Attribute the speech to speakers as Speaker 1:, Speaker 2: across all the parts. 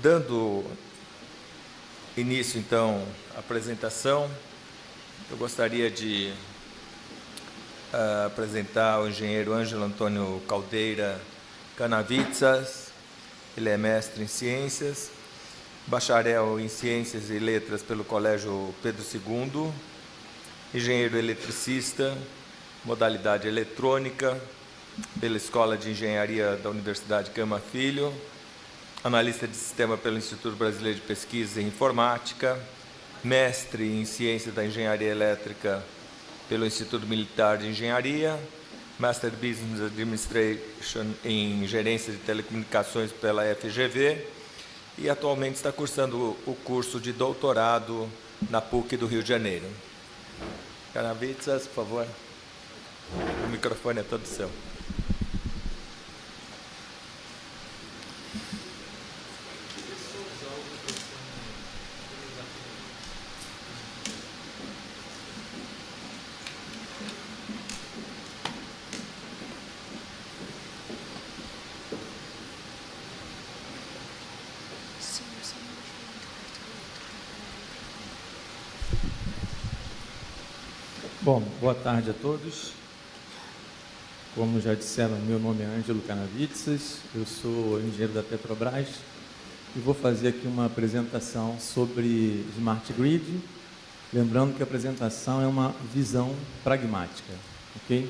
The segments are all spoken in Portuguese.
Speaker 1: Dando início, então, à apresentação, eu gostaria de apresentar o engenheiro Ângelo Antônio Caldeira Canavitsas. Ele é mestre em Ciências, bacharel em Ciências e Letras pelo Colégio Pedro II, engenheiro eletricista, modalidade eletrônica, pela Escola de Engenharia da Universidade Gama Filho, analista de sistema pelo Instituto Brasileiro de Pesquisa em Informática, mestre em Ciência da Engenharia Elétrica pelo Instituto Militar de Engenharia, Master Business Administration em Gerência de Telecomunicações pela FGV e atualmente está cursando o curso de doutorado na PUC do Rio de Janeiro. Canavitsas, por favor. O microfone é todo seu.
Speaker 2: Bom, boa tarde a todos. Como já disseram, meu nome é Ângelo Canavitsas, eu sou engenheiro da Petrobras e vou fazer aqui uma apresentação sobre Smart Grid, lembrando que a apresentação é uma visão pragmática, ok?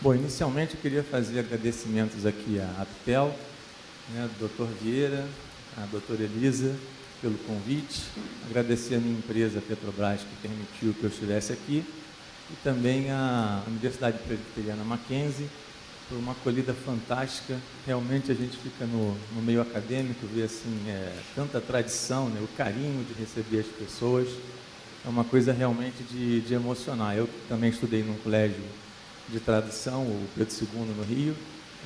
Speaker 2: Bom, inicialmente eu queria fazer agradecimentos aqui à Aptel, do Dr. Vieira, à doutora Elisa, pelo convite, agradecer a minha empresa Petrobras que permitiu que eu estivesse aqui e também à Universidade Presbiteriana Mackenzie por uma acolhida fantástica. Realmente a gente fica no meio acadêmico, vê assim, tanta tradição, o carinho de receber as pessoas, é uma coisa realmente de emocionar. Eu também estudei num colégio de tradução, o Pedro II no Rio.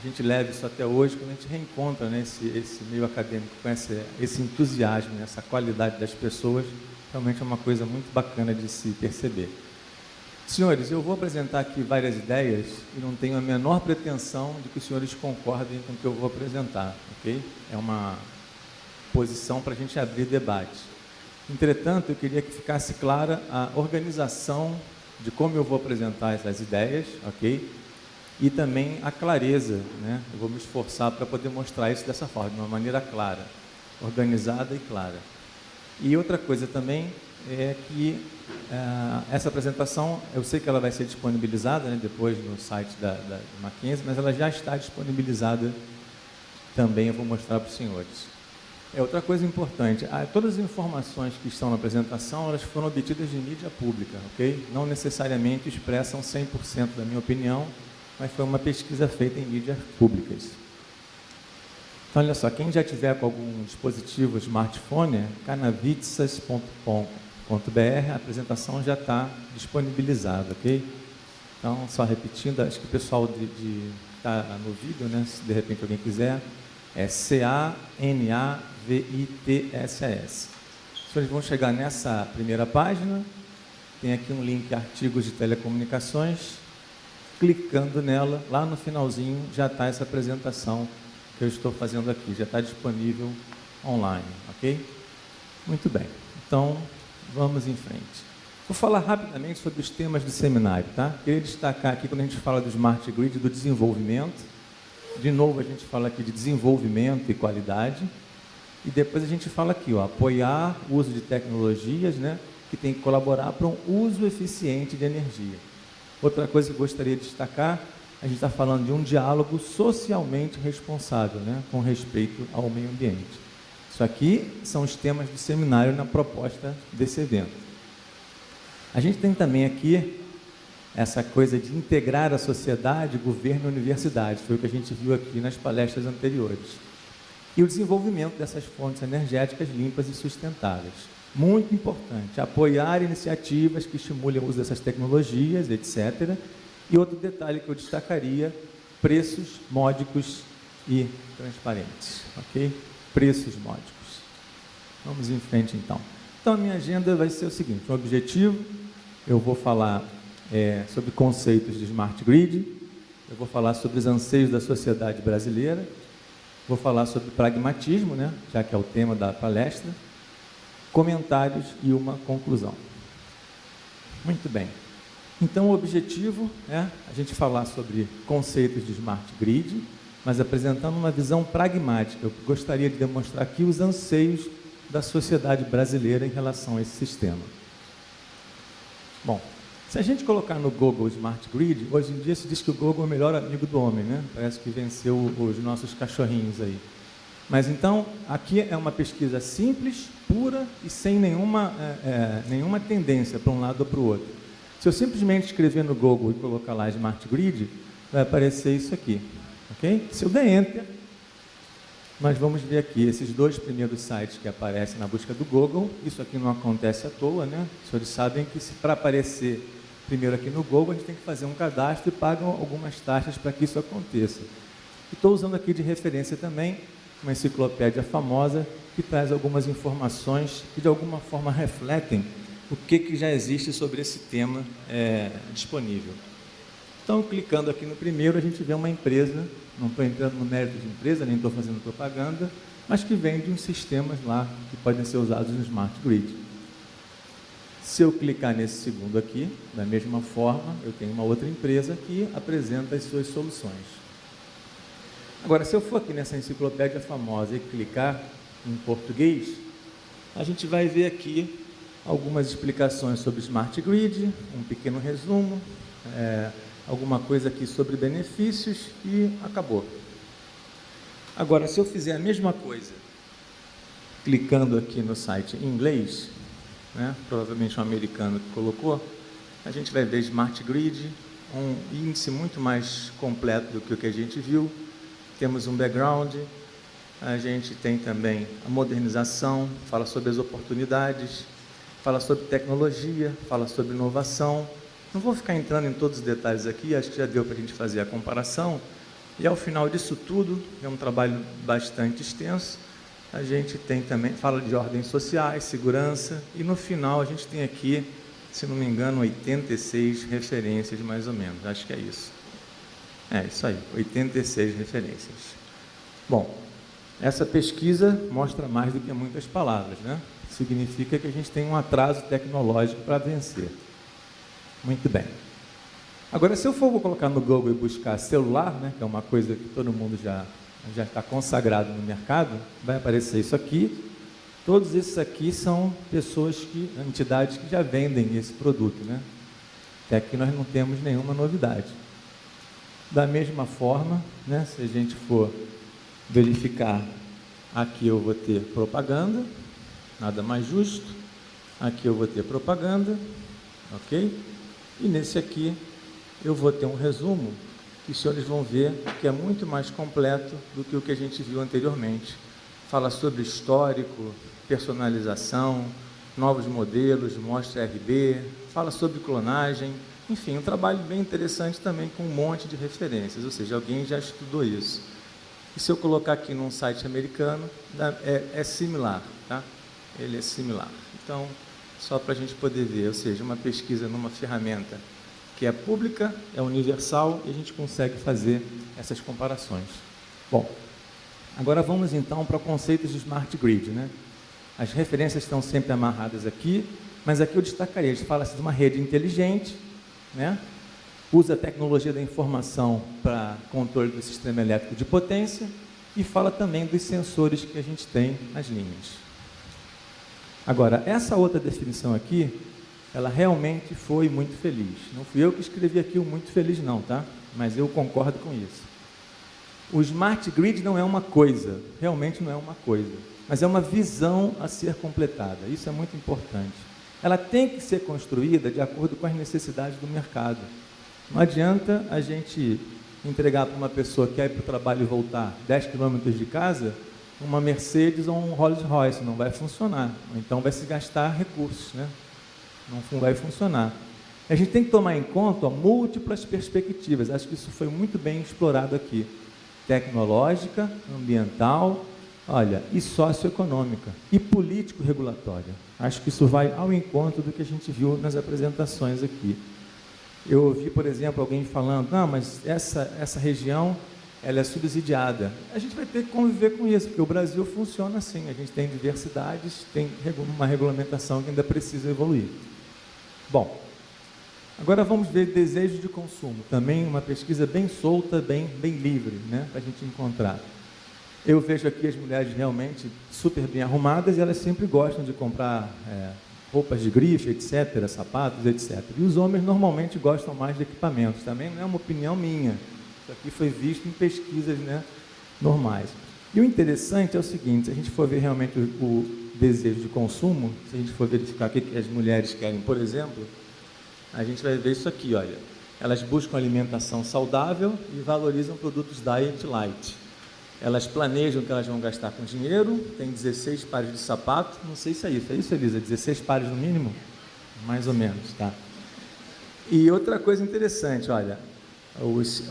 Speaker 2: A gente leva isso até hoje, quando a gente reencontra esse meio acadêmico com esse entusiasmo, essa qualidade das pessoas, realmente é uma coisa muito bacana de se perceber. Senhores, eu vou apresentar aqui várias ideias e não tenho a menor pretensão de que os senhores concordem com o que eu vou apresentar, ok? É uma posição para a gente abrir debate. Entretanto, eu queria que ficasse clara a organização de como eu vou apresentar essas ideias, ok? E também a clareza, Eu vou me esforçar para poder mostrar isso dessa forma, de uma maneira clara, organizada e clara. E outra coisa também é que essa apresentação, eu sei que ela vai ser disponibilizada depois no site da Mackenzie, mas ela já está disponibilizada também, eu vou mostrar para os senhores. Outra coisa importante, todas as informações que estão na apresentação, elas foram obtidas de mídia pública, ok? Não necessariamente expressam 100% da minha opinião, mas foi uma pesquisa feita em mídias públicas. Então, olha só, quem já tiver com algum dispositivo smartphone, canavitsas.com.br, a apresentação já está disponibilizada, ok? Então, só repetindo, acho que o pessoal que está no vídeo, se de repente alguém quiser, é CANAVITSAS. Os senhores vão chegar nessa primeira página, tem aqui um link artigos de telecomunicações. Clicando nela, lá no finalzinho já está essa apresentação que eu estou fazendo aqui, já está disponível online, ok? Muito bem, então vamos em frente. Vou falar rapidamente sobre os temas do seminário, tá? Queria destacar aqui, quando a gente fala do Smart Grid, do desenvolvimento. De novo, a gente fala aqui de desenvolvimento e qualidade. E depois a gente fala aqui, apoiar o uso de tecnologias, que tem que colaborar para um uso eficiente de energia. Outra coisa que eu gostaria de destacar, a gente está falando de um diálogo socialmente responsável, com respeito ao meio ambiente. Isso aqui são os temas do seminário na proposta desse evento. A gente tem também aqui essa coisa de integrar a sociedade, governo e universidade, foi o que a gente viu aqui nas palestras anteriores. E o desenvolvimento dessas fontes energéticas limpas e sustentáveis. Muito importante, apoiar iniciativas que estimulem o uso dessas tecnologias, etc. E outro detalhe que eu destacaria, preços módicos e transparentes, ok? Preços módicos. Vamos em frente, então. Então, a minha agenda vai ser o seguinte, o objetivo, eu vou falar sobre conceitos de Smart Grid, eu vou falar sobre os anseios da sociedade brasileira, vou falar sobre pragmatismo, né, já que é o tema da palestra, comentários e uma conclusão. Muito bem. Então, o objetivo é a gente falar sobre conceitos de Smart Grid, mas apresentando uma visão pragmática. Eu gostaria de demonstrar aqui os anseios da sociedade brasileira em relação a esse sistema. Bom, se a gente colocar no Google Smart Grid, hoje em dia se diz que o Google é o melhor amigo do homem, né? Parece que venceu os nossos cachorrinhos aí. Mas então, aqui é uma pesquisa simples, pura e sem nenhuma tendência para um lado ou para o outro. Se eu simplesmente escrever no Google e colocar lá Smart Grid, vai aparecer isso aqui, ok? Se eu der Enter, nós vamos ver aqui esses dois primeiros sites que aparecem na busca do Google. Isso aqui não acontece à toa, né? Os senhores sabem que para aparecer primeiro aqui no Google, a gente tem que fazer um cadastro e pagam algumas taxas para que isso aconteça. Estou usando aqui de referência também uma enciclopédia famosa que traz algumas informações que de alguma forma refletem o que já existe sobre esse tema disponível. Então, clicando aqui no primeiro, a gente vê uma empresa, não estou entrando no mérito de empresa, nem estou fazendo propaganda, mas que vende uns sistemas lá que podem ser usados no Smart Grid. Se eu clicar nesse segundo aqui, da mesma forma, eu tenho uma outra empresa que apresenta as suas soluções. Agora, se eu for aqui nessa enciclopédia famosa e clicar em português, a gente vai ver aqui algumas explicações sobre Smart Grid, um pequeno resumo, alguma coisa aqui sobre benefícios e acabou. Agora, se eu fizer a mesma coisa, clicando aqui no site em inglês, né, provavelmente um americano que colocou, a gente vai ver Smart Grid, um índice muito mais completo do que o que a gente viu. Temos um background, a gente tem também a modernização, fala sobre as oportunidades, fala sobre tecnologia, fala sobre inovação. Não vou ficar entrando em todos os detalhes aqui, acho que já deu para a gente fazer a comparação. E ao final disso tudo, é um trabalho bastante extenso, a gente tem também, fala de ordens sociais, segurança, e no final a gente tem aqui, se não me engano, 86 referências mais ou menos, acho que é isso. É isso aí, 86 referências. Bom, essa pesquisa mostra mais do que muitas palavras, né? Significa que a gente tem um atraso tecnológico para vencer. Muito bem. Agora, se eu for colocar no Google e buscar celular, né, que é uma coisa que todo mundo já está consagrado no mercado, vai aparecer isso aqui. Todos esses aqui são pessoas entidades que já vendem esse produto, né? Até aqui nós não temos nenhuma novidade. Da mesma forma, né, se a gente for verificar, aqui eu vou ter propaganda, nada mais justo. Aqui eu vou ter propaganda, ok? E nesse aqui eu vou ter um resumo que os senhores vão ver que é muito mais completo do que o que a gente viu anteriormente. Fala sobre histórico, personalização, novos modelos, mostra RB, fala sobre clonagem, enfim, um trabalho bem interessante também com um monte de referências, ou seja, alguém já estudou isso. E se eu colocar aqui num site americano, é similar, tá? Ele é similar. Então, só para a gente poder ver, ou seja, uma pesquisa numa ferramenta que é pública, é universal, e a gente consegue fazer essas comparações. Bom, agora vamos então para conceitos de Smart Grid, né? As referências estão sempre amarradas aqui, mas aqui eu destacaria, fala-se de uma rede inteligente, né? Usa a tecnologia da informação para controle do sistema elétrico de potência e fala também dos sensores que a gente tem nas linhas. Agora, essa outra definição aqui, ela realmente foi muito feliz. Não fui eu que escrevi aqui o muito feliz não, tá? Mas eu concordo com isso. O Smart Grid não é uma coisa, realmente não é uma coisa, mas é uma visão a ser completada. Isso é muito importante. Ela tem que ser construída de acordo com as necessidades do mercado. Não adianta a gente entregar para uma pessoa que quer ir para o trabalho e voltar 10 quilômetros de casa, uma Mercedes ou um Rolls Royce, não vai funcionar. Ou então vai se gastar recursos, né? Não vai funcionar. A gente tem que tomar em conta múltiplas perspectivas. Acho que isso foi muito bem explorado aqui. Tecnológica, ambiental, olha, e socioeconômica, e político-regulatória. Acho que isso vai ao encontro do que a gente viu nas apresentações aqui. Eu ouvi, por exemplo, alguém falando, não, mas essa região ela é subsidiada. A gente vai ter que conviver com isso, porque o Brasil funciona assim, a gente tem diversidades, tem uma regulamentação que ainda precisa evoluir. Bom, agora vamos ver desejo de consumo, também uma pesquisa bem solta, bem livre, né, para a gente encontrar. Eu vejo aqui as mulheres realmente super bem arrumadas e elas sempre gostam de comprar roupas de grife, etc., sapatos, etc. E os homens normalmente gostam mais de equipamentos, também não é uma opinião minha. Isso aqui foi visto em pesquisas, né, normais. E o interessante é o seguinte, se a gente for ver realmente o desejo de consumo, se a gente for verificar o que as mulheres querem, por exemplo, a gente vai ver isso aqui, olha. Elas buscam alimentação saudável e valorizam produtos diet light. Elas planejam que elas vão gastar com dinheiro, tem 16 pares de sapato, não sei se é isso, Elisa? 16 pares no mínimo? Mais ou menos, tá? E outra coisa interessante, olha,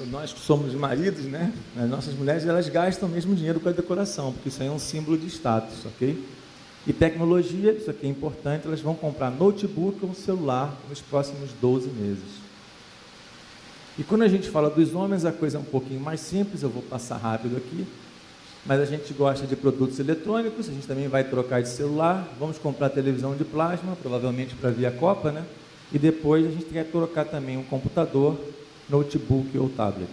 Speaker 2: nós que somos maridos, né? As nossas mulheres, elas gastam mesmo dinheiro com a decoração, porque isso aí é um símbolo de status, ok? E tecnologia, isso aqui é importante, elas vão comprar notebook ou celular nos próximos 12 meses. E quando a gente fala dos homens, a coisa é um pouquinho mais simples, eu vou passar rápido aqui, mas a gente gosta de produtos eletrônicos, a gente também vai trocar de celular, vamos comprar televisão de plasma, provavelmente para ver a Copa, né? E depois a gente quer trocar também um computador, notebook ou tablet.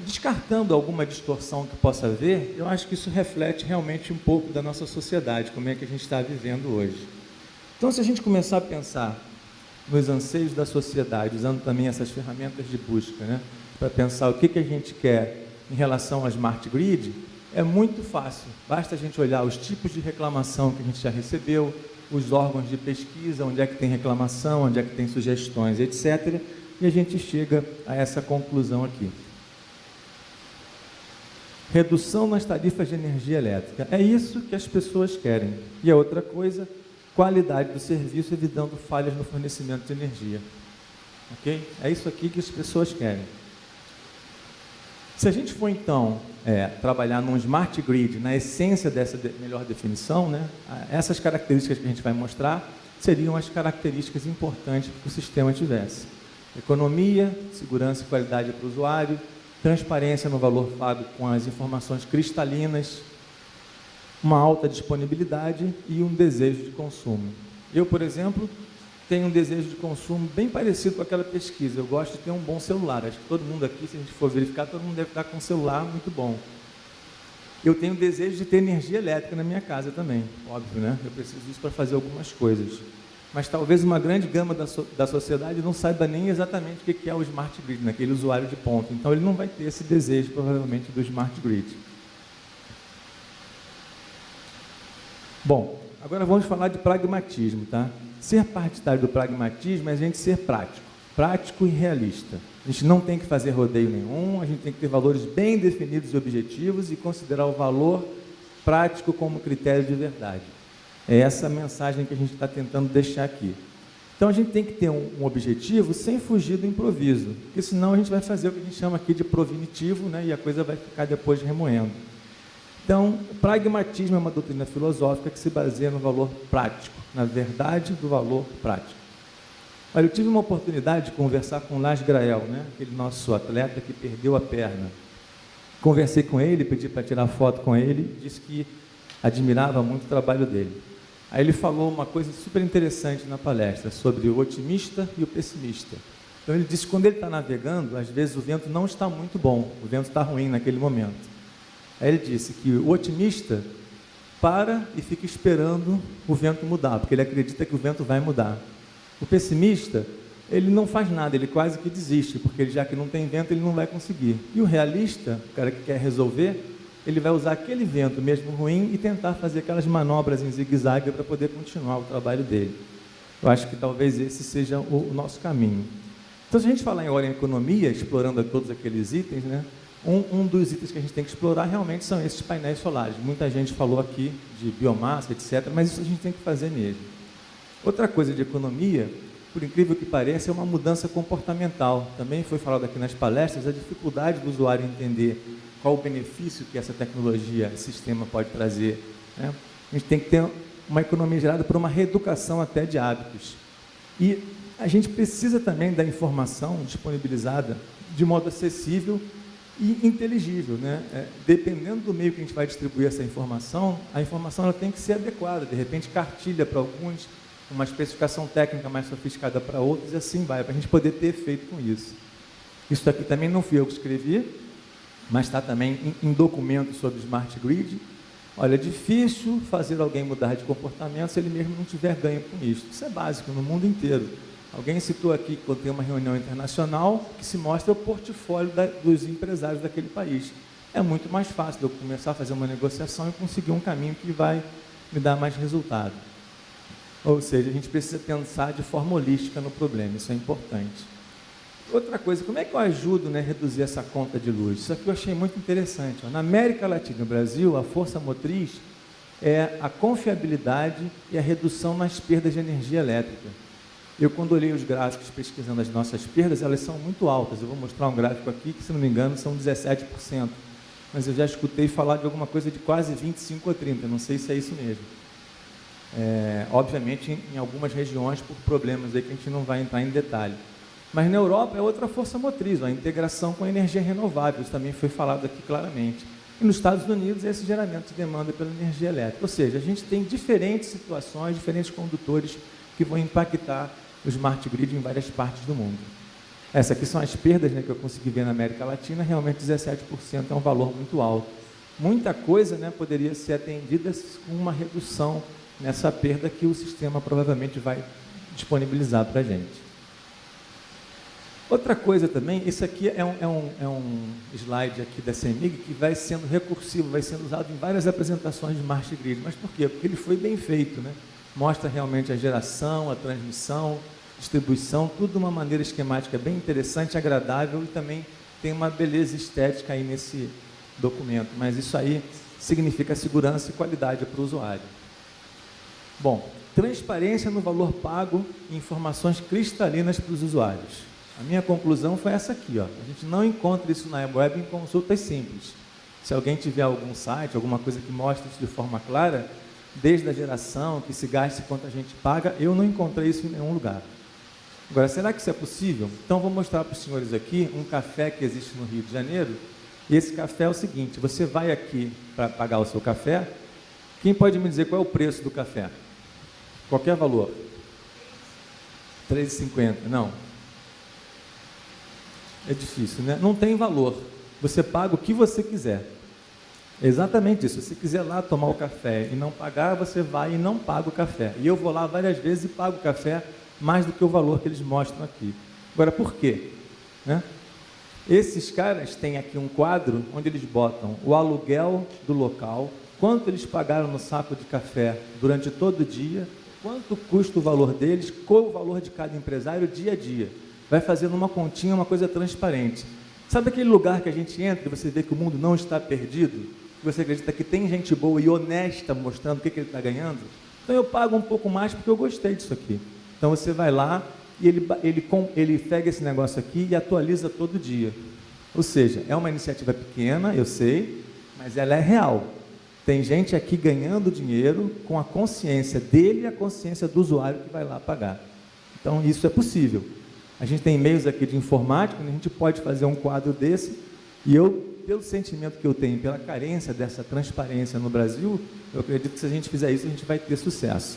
Speaker 2: Descartando alguma distorção que possa haver, eu acho que isso reflete realmente um pouco da nossa sociedade, como é que a gente está vivendo hoje. Então, se a gente começar a pensar nos anseios da sociedade, usando também essas ferramentas de busca, né, para pensar o que a gente quer em relação à Smart Grid, é muito fácil. Basta a gente olhar os tipos de reclamação que a gente já recebeu, os órgãos de pesquisa, onde é que tem reclamação, onde é que tem sugestões, etc. E a gente chega a essa conclusão aqui. Redução nas tarifas de energia elétrica. É isso que as pessoas querem. E a outra coisa, qualidade do serviço, evitando falhas no fornecimento de energia. Ok? É isso aqui que as pessoas querem. Se a gente for, então, trabalhar num Smart Grid, na essência dessa melhor definição, né, essas características que a gente vai mostrar seriam as características importantes que o sistema tivesse. Economia, segurança e qualidade para o usuário, transparência no valor pago com as informações cristalinas, uma alta disponibilidade e um desejo de consumo. Eu, por exemplo, tenho um desejo de consumo bem parecido com aquela pesquisa. Eu gosto de ter um bom celular. Acho que todo mundo aqui, se a gente for verificar, todo mundo deve estar com um celular muito bom. Eu tenho o desejo de ter energia elétrica na minha casa também, óbvio, né? Eu preciso disso para fazer algumas coisas. Mas talvez uma grande gama da sociedade não saiba nem exatamente o que é o Smart Grid, naquele usuário de ponta. Então, ele não vai ter esse desejo, provavelmente, do Smart Grid. Bom, agora vamos falar de pragmatismo, tá? Ser partidário do pragmatismo é a gente ser prático e realista. A gente não tem que fazer rodeio nenhum, a gente tem que ter valores bem definidos e objetivos e considerar o valor prático como critério de verdade. É essa a mensagem que a gente está tentando deixar aqui. Então, a gente tem que ter um objetivo sem fugir do improviso, porque senão a gente vai fazer o que a gente chama aqui de provinitivo, né, e a coisa vai ficar depois remoendo. Então, o pragmatismo é uma doutrina filosófica que se baseia no valor prático, na verdade do valor prático. Olha, eu tive uma oportunidade de conversar com o Lars Grael, né, aquele nosso atleta que perdeu a perna. Conversei com ele, pedi para tirar foto com ele, disse que admirava muito o trabalho dele. Aí ele falou uma coisa super interessante na palestra, sobre o otimista e o pessimista. Então ele disse que quando ele está navegando, às vezes o vento não está muito bom, o vento está ruim naquele momento. Aí ele disse que o otimista para e fica esperando o vento mudar, porque ele acredita que o vento vai mudar. O pessimista, ele não faz nada, ele quase que desiste, porque já que não tem vento, ele não vai conseguir. E o realista, o cara que quer resolver, ele vai usar aquele vento mesmo ruim e tentar fazer aquelas manobras em zigue-zague para poder continuar o trabalho dele. Eu acho que talvez esse seja o nosso caminho. Então, se a gente falar em ordem economia, explorando todos aqueles itens, né, um dos itens que a gente tem que explorar realmente são esses painéis solares. Muita gente falou aqui de biomassa, etc., mas isso a gente tem que fazer mesmo. Outra coisa de economia, por incrível que pareça, é uma mudança comportamental. Também foi falado aqui nas palestras a dificuldade do usuário entender qual o benefício que essa tecnologia, esse sistema pode trazer, né? A gente tem que ter uma economia gerada por uma reeducação até de hábitos. E a gente precisa também da informação disponibilizada de modo acessível e inteligível, né? Dependendo do meio que a gente vai distribuir essa informação, a informação ela tem que ser adequada, de repente cartilha para alguns, uma especificação técnica mais sofisticada para outros, e assim vai, para a gente poder ter efeito com isso. Isso aqui também não fui eu que escrevi, mas está também em documentos sobre Smart Grid. Olha, é difícil fazer alguém mudar de comportamento se ele mesmo não tiver ganho com isso. Isso é básico no mundo inteiro. Alguém citou aqui que quando tem uma reunião internacional, que se mostra o portfólio dos empresários daquele país. É muito mais fácil eu começar a fazer uma negociação e conseguir um caminho que vai me dar mais resultado. Ou seja, a gente precisa pensar de forma holística no problema, isso é importante. Outra coisa, como é que eu ajudo, né, a reduzir essa conta de luz? Isso aqui eu achei muito interessante. Ó. Na América Latina e no Brasil, a força motriz é a confiabilidade e a redução nas perdas de energia elétrica. Eu, quando olhei os gráficos pesquisando as nossas perdas, elas são muito altas. Eu vou mostrar um gráfico aqui que, se não me engano, são 17%. Mas eu já escutei falar de alguma coisa de quase 25% ou 30%. Não sei se é isso mesmo. Obviamente, em algumas regiões, por problemas aí que a gente não vai entrar em detalhe. Mas na Europa é outra força motriz, a integração com a energia renovável. Isso também foi falado aqui claramente. E nos Estados Unidos, esse geramento de demanda pela energia elétrica. Ou seja, a gente tem diferentes situações, diferentes condutores que vão impactar o Smart Grid em várias partes do mundo. Essas aqui são as perdas, né, que eu consegui ver na América Latina, realmente 17% é um valor muito alto. Muita coisa, né, poderia ser atendida com uma redução nessa perda que o sistema provavelmente vai disponibilizar para a gente. Outra coisa também, isso aqui é um slide aqui da CEMIG que vai sendo recursivo, vai sendo usado em várias apresentações de Smart Grid. Mas por quê? Porque ele foi bem feito, né? Mostra realmente a geração, a transmissão, distribuição, tudo de uma maneira esquemática bem interessante, agradável, e também tem uma beleza estética aí nesse documento. Mas isso aí significa segurança e qualidade para o usuário. Bom, transparência no valor pago e informações cristalinas para os usuários. A minha conclusão foi essa aqui, ó. A gente não encontra isso na web em consultas simples. Se alguém tiver algum site, alguma coisa que mostre isso de forma clara, desde a geração, que se gaste quanto a gente paga, eu não encontrei isso em nenhum lugar. Agora, será que isso é possível? Então, vou mostrar para os senhores aqui um café que existe no Rio de Janeiro. E esse café é o seguinte, você vai aqui para pagar o seu café, quem pode me dizer qual é o preço do café? Qualquer valor. R$ 3,50, não. É difícil, né? Não tem valor. Você paga o que você quiser. É exatamente isso. Se você quiser lá tomar o café e não pagar, você vai e não paga o café. E eu vou lá várias vezes e pago o café mais do que o valor que eles mostram aqui. Agora, por quê? Né? Esses caras têm aqui um quadro onde eles botam o aluguel do local, quanto eles pagaram no saco de café durante todo o dia, quanto custa o valor deles, qual o valor de cada empresário dia a dia. Vai fazendo uma continha, uma coisa transparente. Sabe aquele lugar que a gente entra e você vê que o mundo não está perdido? Que você acredita que tem gente boa e honesta mostrando o que ele está ganhando? Então eu pago um pouco mais porque eu gostei disso aqui. Então você vai lá e ele pega esse negócio aqui e atualiza todo dia. Ou seja, é uma iniciativa pequena, eu sei, mas ela é real. Tem gente aqui ganhando dinheiro com a consciência dele e a consciência do usuário que vai lá pagar. Então isso é possível. A gente tem e-mails aqui de informática, onde a gente pode fazer um quadro desse, e eu, pelo sentimento que eu tenho, pela carência dessa transparência no Brasil, eu acredito que se a gente fizer isso, a gente vai ter sucesso.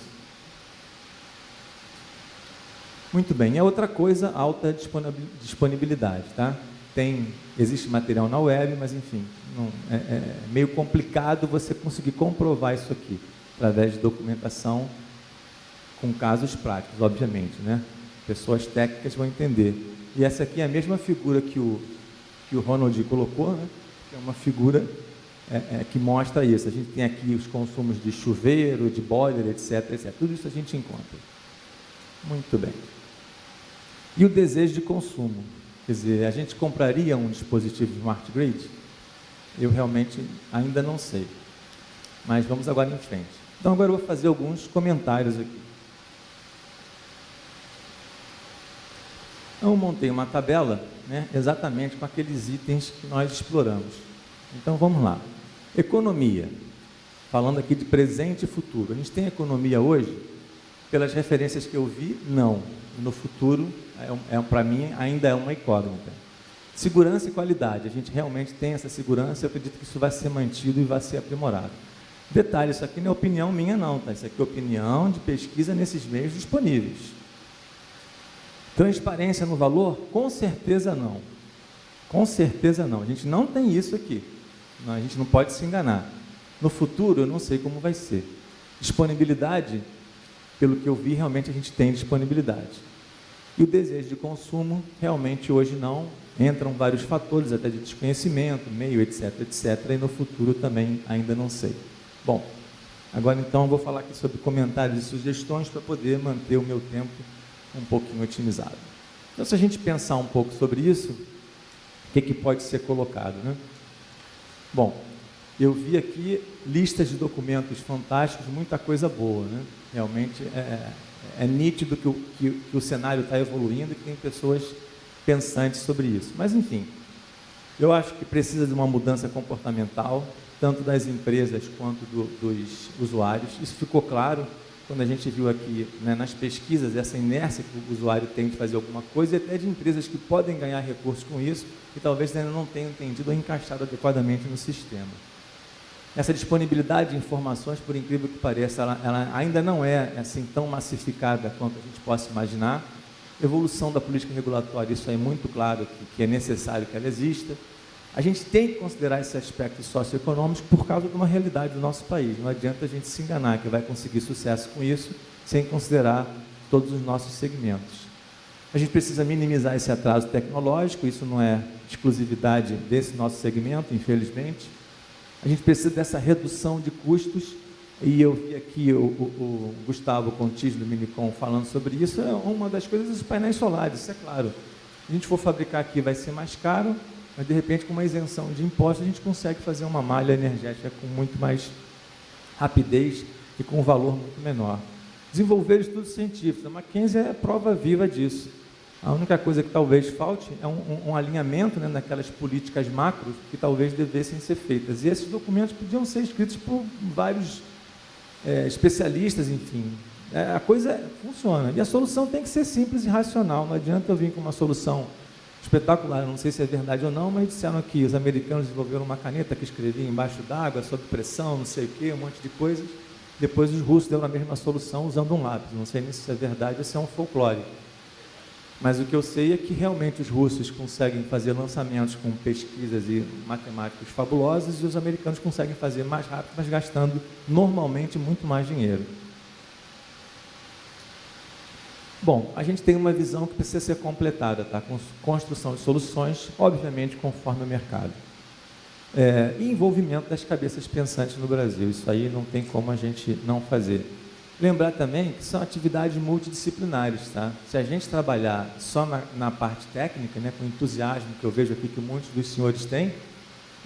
Speaker 2: Muito bem, é outra coisa, alta disponibilidade, tá? Existe material na web, mas enfim, é meio complicado você conseguir comprovar isso aqui, através de documentação com casos práticos, obviamente, né? Pessoas técnicas vão entender. E essa aqui é a mesma figura que o Ronald colocou, né? Que é uma figura que mostra isso. A gente tem aqui os consumos de chuveiro, de boiler, etc, etc. Tudo isso a gente encontra. Muito bem. E o desejo de consumo. Quer dizer, a gente compraria um dispositivo Smart Grid? Eu realmente ainda não sei. Mas vamos agora em frente. Então agora eu vou fazer alguns comentários aqui. Então, eu montei uma tabela, né, exatamente com aqueles itens que nós exploramos. Então, vamos lá. Economia. Falando aqui de presente e futuro. A gente tem economia hoje Pelas referências que eu vi, não. No futuro, para mim, ainda é uma incógnita. Segurança e qualidade. A gente realmente tem essa segurança, eu acredito que isso vai ser mantido e vai ser aprimorado. Detalhe, isso aqui não é opinião minha não, tá? Isso aqui é opinião de pesquisa nesses meios disponíveis. Transparência no valor? Com certeza não. Com certeza não. A gente não tem isso aqui. Não, a gente não pode se enganar. No futuro, eu não sei como vai ser. Disponibilidade, pelo que eu vi, realmente a gente tem disponibilidade. E o desejo de consumo, realmente hoje não. Entram vários fatores, até de desconhecimento, meio, etc, etc. E no futuro também ainda não sei. Bom, agora então eu vou falar aqui sobre comentários e sugestões para poder manter o meu tempo um pouquinho otimizado. Então, se a gente pensar um pouco sobre isso, o que pode ser colocado, né? Bom, eu vi aqui listas de documentos fantásticos, muita coisa boa, né? Realmente é nítido que o cenário está evoluindo e que tem pessoas pensantes sobre isso. Mas, enfim, eu acho que precisa de uma mudança comportamental, tanto das empresas quanto dos usuários. Isso ficou claro quando a gente viu aqui, né, nas pesquisas, essa inércia que o usuário tem de fazer alguma coisa, e até de empresas que podem ganhar recursos com isso, e talvez ainda não tenham entendido ou encaixado adequadamente no sistema. Essa disponibilidade de informações, por incrível que pareça, ela ainda não é assim tão massificada quanto a gente possa imaginar. Evolução da política regulatória, isso é muito claro que é necessário que ela exista. A gente tem que considerar esses aspectos socioeconômicos por causa de uma realidade do nosso país. Não adianta a gente se enganar que vai conseguir sucesso com isso sem considerar todos os nossos segmentos. A gente precisa minimizar esse atraso tecnológico, isso não é exclusividade desse nosso segmento, infelizmente. A gente precisa dessa redução de custos, e eu vi aqui o Gustavo Contis do Minicom falando sobre isso. É uma das coisas dos painéis solares, isso é claro. Se a gente for fabricar aqui vai ser mais caro, mas de repente com uma isenção de impostos a gente consegue fazer uma malha energética com muito mais rapidez e com um valor muito menor. Desenvolver estudos científicos, a Mackenzie é prova viva disso. A única coisa que talvez falte é um alinhamento, né, naquelas políticas macros que talvez devessem ser feitas. E esses documentos podiam ser escritos por vários especialistas, enfim. A coisa funciona. E a solução tem que ser simples e racional. Não adianta eu vir com uma solução espetacular, não sei se é verdade ou não, mas disseram que os americanos desenvolveram uma caneta que escrevia embaixo d'água, sob pressão, não sei o quê, um monte de coisas. Depois os russos deram a mesma solução usando um lápis. Não sei nem se é verdade ou se é um folclore. Mas o que eu sei é que realmente os russos conseguem fazer lançamentos com pesquisas e matemáticos fabulosos, e os americanos conseguem fazer mais rápido, mas gastando normalmente muito mais dinheiro. Bom, a gente tem uma visão que precisa ser completada, tá? Com construção de soluções, obviamente, conforme o mercado. E envolvimento das cabeças pensantes no Brasil, isso aí não tem como a gente não fazer. Lembrar também que são atividades multidisciplinares, tá? Se a gente trabalhar só na parte técnica, né, com entusiasmo, que eu vejo aqui que muitos dos senhores têm,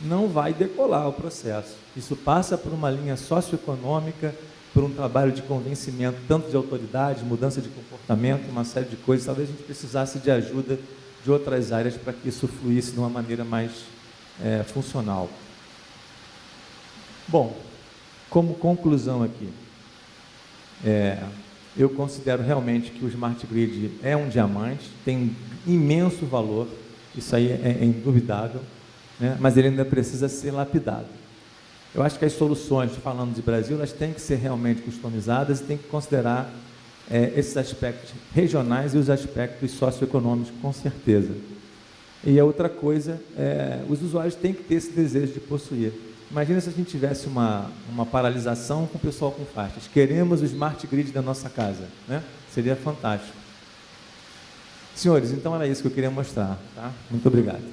Speaker 2: não vai decolar o processo. Isso passa por uma linha socioeconômica, por um trabalho de convencimento, tanto de autoridade, mudança de comportamento, uma série de coisas. Talvez a gente precisasse de ajuda de outras áreas para que isso fluísse de uma maneira mais funcional. Bom, como conclusão aqui, eu considero realmente que o Smart Grid é um diamante, tem imenso valor, isso aí é indubitável, né? Mas ele ainda precisa ser lapidado. Eu acho que as soluções, falando de Brasil, elas têm que ser realmente customizadas e têm que considerar esses aspectos regionais e os aspectos socioeconômicos, com certeza. E a outra coisa, os usuários têm que ter esse desejo de possuir. Imagina se a gente tivesse uma paralisação com o pessoal com faixas. Queremos o Smart Grid da nossa casa, né? Seria fantástico. Senhores, então era isso que eu queria mostrar, tá? Muito obrigado.